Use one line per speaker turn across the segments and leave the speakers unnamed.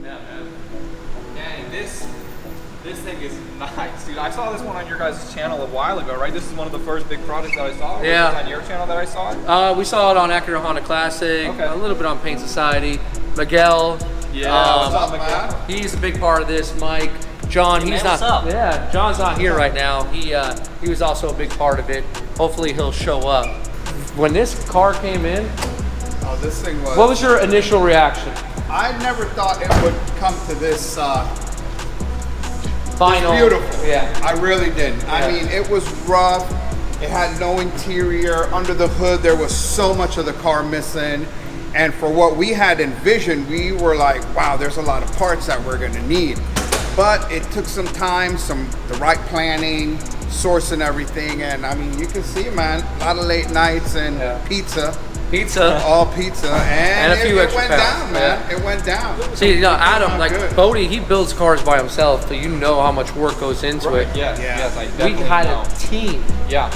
Yeah, man. Dang, this thing is nice, dude. I saw this one on your guys' channel a while ago, right? This is one of the first big projects that I saw.
Yeah.
Was this on your channel that I saw it?
We saw it on Acura Honda Classic,
Okay.
a little bit on Paint Society. Miguel,
Yeah, what's up, Miguel?
he's a big part of this. Mike, John, he's
man,
not.
what's up?
Yeah, John's not here right now. He was also a big part of it. Hopefully he'll show up. When this car came in,
Oh, this thing was.
what was your initial reaction?
I never thought it would come to this.
Final.
Beautiful.
Yeah.
I really didn't.
Yeah.
I mean, it was rough. It had no interior. Under the hood, there was so much of the car missing. And for what we had envisioned, we were like, wow, there's a lot of parts that we're gonna need. But it took some time, the right planning, sourcing everything. And I mean, you can see, man, a lot of late nights and pizza. All pizza. And
a few
it
extra
went
pounds.
down, man. It went down.
See, you know, Adam, like
Good.
Bodie, he builds cars by himself, so you know how much work goes into it.
Yes,
Yeah.
yes, I
We
definitely
had
know.
a team.
Yeah.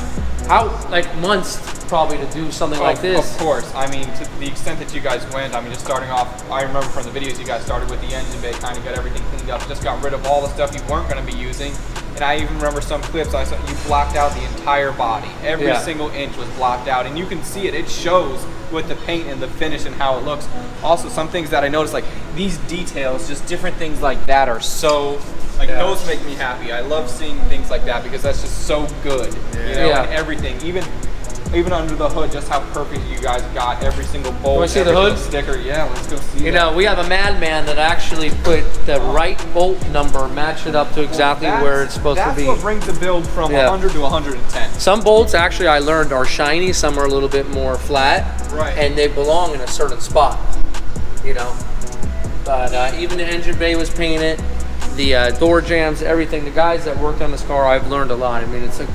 How, like months probably to do something like this.
Of course. I mean, to the extent that you guys went, I mean, just starting off, I remember from the videos you guys started with the engine bay, kind of got everything cleaned up, just got rid of all the stuff you weren't going to be using. And I even remember some clips I saw you blocked out the entire body. Every single inch was blocked out, and you can see it. It shows with the paint and the finish and how it looks. Also, some things that I noticed, like these details, just different things like that are so, like those make me happy. I love seeing things like that because that's just so good. You know, and everything, even under the hood, just how perfect you guys got every single bolt.
Want to see
every
the hood?
single sticker. Yeah, let's go see.
You know, we have a madman that actually put the right bolt number, match it up to exactly where it's supposed to be.
That's what brings the build from 100 to 110.
Some bolts, actually, I learned are shiny. Some are a little bit more flat.
Right.
And they belong in a certain spot, you know. But even the engine bay was painted. The door jambs, everything. The guys that worked on this car, I've learned a lot. I mean, it's a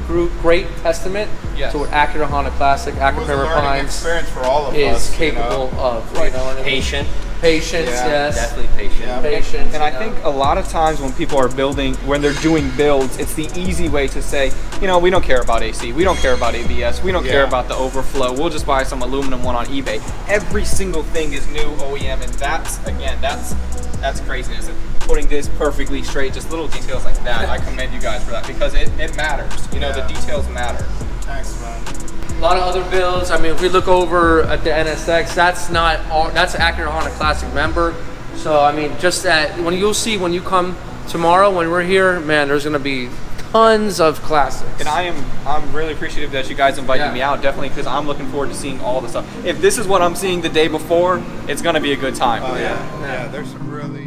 great testament to what Acura Honda Classic, Acura Pines
experience for all of
is
us,
capable of. You know what I mean?
Patient.
Patience, yes.
Definitely patient.
Yeah.
Patience.
And I think a lot of times when people are building, when they're doing builds, it's the easy way to say, you know, we don't care about AC, we don't care about ABS, we don't care about the overflow, we'll just buy some aluminum one on eBay. Every single thing is new OEM, and that's, again, that's craziness. And putting this perfectly straight, just little details like that, I commend you guys for that because it matters. You know, the details matter.
Thanks, man.
A lot of other builds. I mean, if we look over at the NSX, that's Acura Honda Classic member. So I mean, just that when when you come tomorrow when we're here, man, there's gonna be tons of classics.
And I'm really appreciative that you guys invited me out, definitely, because I'm looking forward to seeing all the stuff. If this is what I'm seeing the day before, it's gonna be a good time.
Oh yeah, there's some really.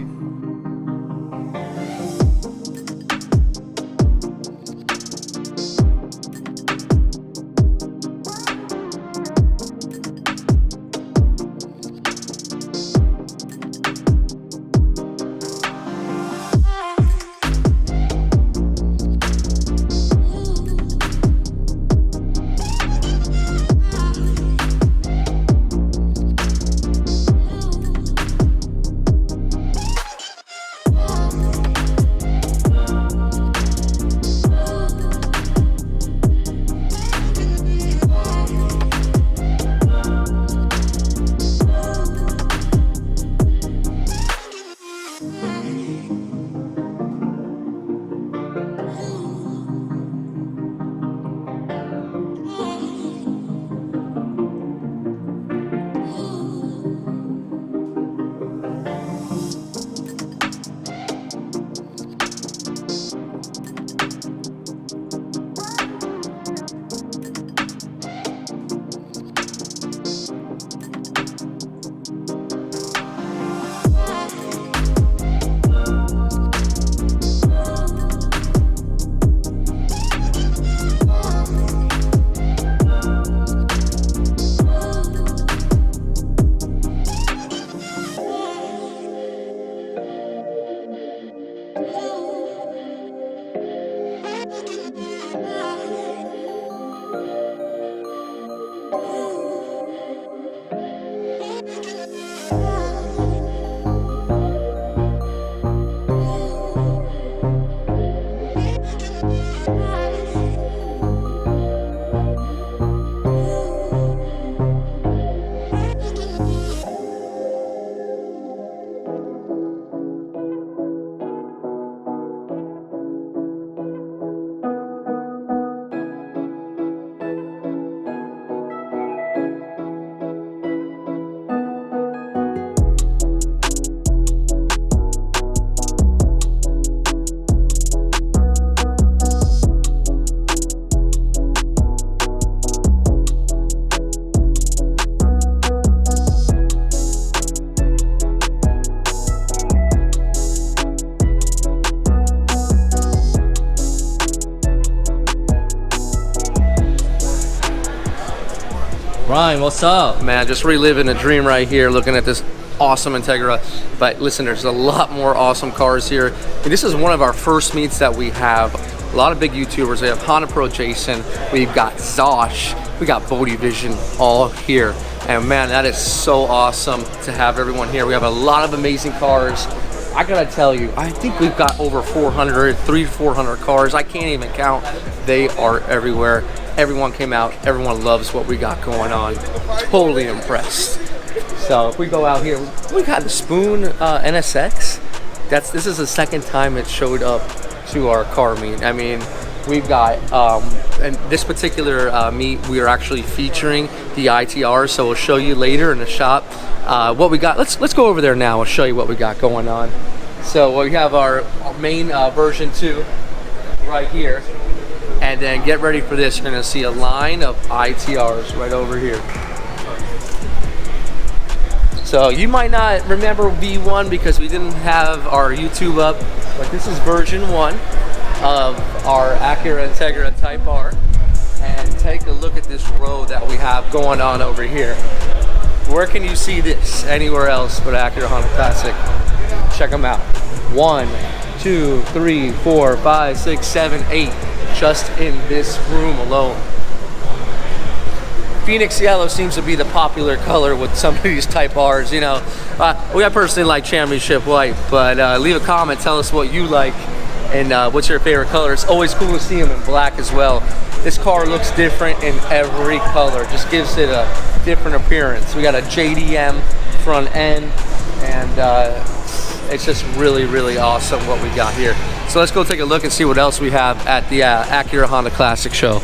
Ryan, what's up?
Man, just reliving a dream right here, looking at this awesome Integra. But listen, there's a lot more awesome cars here. And this is one of our first meets that we have. A lot of big YouTubers. We have Honda Pro Jason, we've got Zosh, we got Bodie Vision all here. And man, that is so awesome to have everyone here. We have a lot of amazing cars. I gotta tell you, I think we've got over 300 to 400 cars. I can't even count. They are everywhere. Everyone came out. Everyone loves what we got going on. Totally impressed. So if we go out here, we got the Spoon NSX. This is the second time it showed up to our car meet. I mean, we've got, and this particular meet, we are actually featuring the ITRs, so we'll show you later in the shop what we got. Let's go over there now. I'll show you what we got going on. So we have our main version 2 right here. And then get ready for this. You're gonna see a line of ITRs right over here. So you might not remember V1 because we didn't have our YouTube up, but this is version 1 of our Acura Integra Type R. And take a look at this row that we have going on over here. Where can you see this anywhere else but Acura Honda Classic? Check them out. 1, 2, 3, 4, 5, 6, 7, 8. Just in this room alone. Phoenix yellow seems to be the popular color with some of these Type R's, you know. I personally like championship white, but leave a comment, tell us what you like and what's your favorite color. It's always cool to see them in black as well. This car looks different in every color, just gives it a different appearance. We got a JDM front end, and it's just really, really awesome what we got here. So let's go take a look and see what else we have at the Acura Honda Classic Show.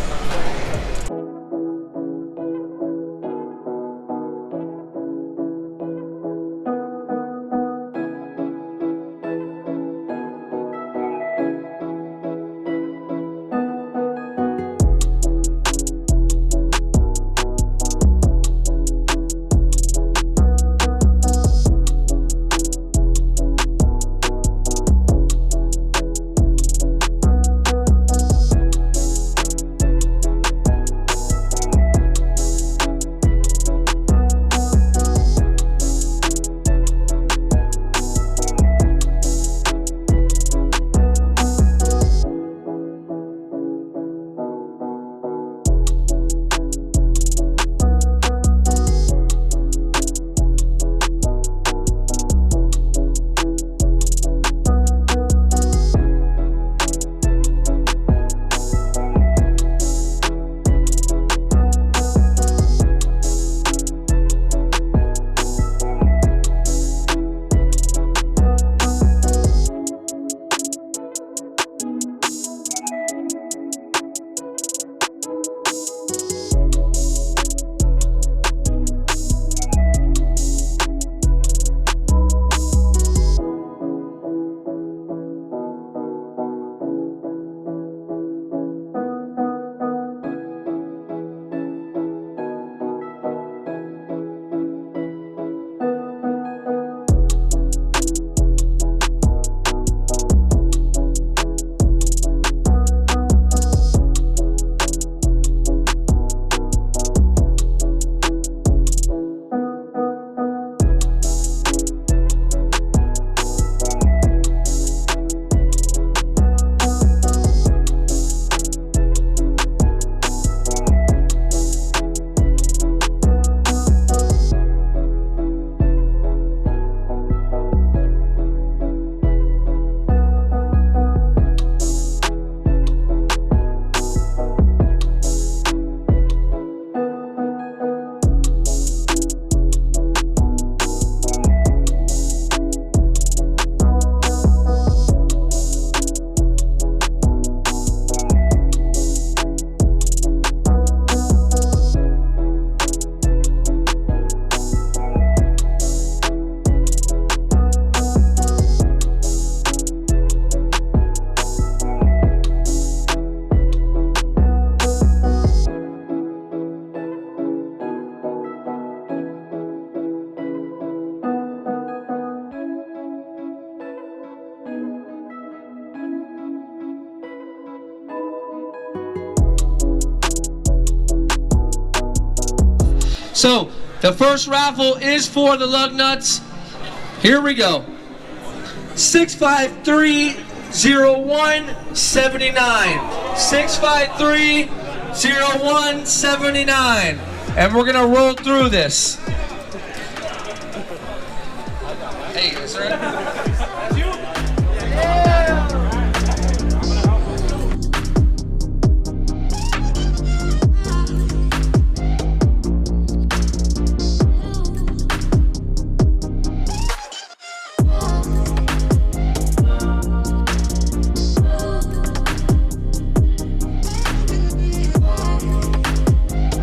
So the first raffle is for the lug nuts. Here we go. 653-0179. 653-0179. And we're gonna roll through this. Hey, is there that's you?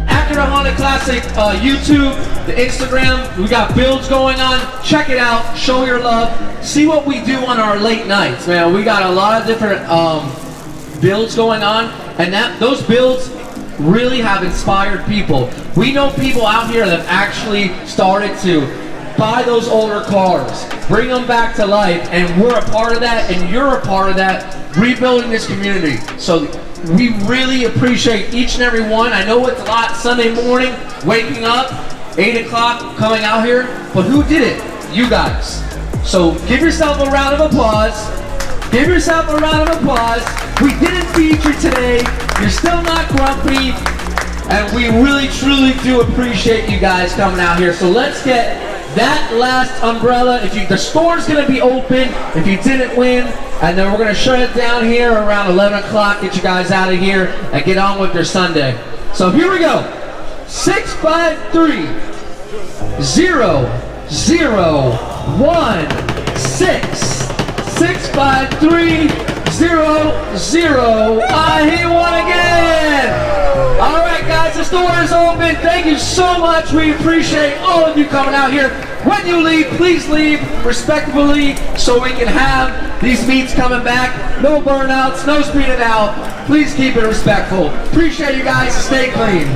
Acura Honda Classic YouTube, the Instagram, we got builds going on. Check it out, show your love, see what we do on our late nights, man. We got a lot of different builds going on, and those builds really have inspired people. We know people out here that have actually started to buy those older cars, bring them back to life, and we're a part of that, and you're a part of that, rebuilding this community. So we really appreciate each and every one. I know it's a lot Sunday morning, waking up, 8 o'clock, coming out here, but who did it? You guys. So give yourself a round of applause. Give yourself a round of applause. We didn't beat you today. You're still not grumpy. And we really, truly do appreciate you guys coming out here. So let's get that last umbrella. The store's gonna be open if you didn't win. And then we're gonna shut it down here around 11 o'clock, get you guys out of here and get on with your Sunday. So here we go. 653-0016. 653-00. I hear one again. All right, guys, the store is open. Thank you so much. We appreciate all of you coming out here. When you leave, please leave respectfully so we can have these meets coming back. No burnouts, no speeding out. Please keep it respectful. Appreciate you guys. Stay clean.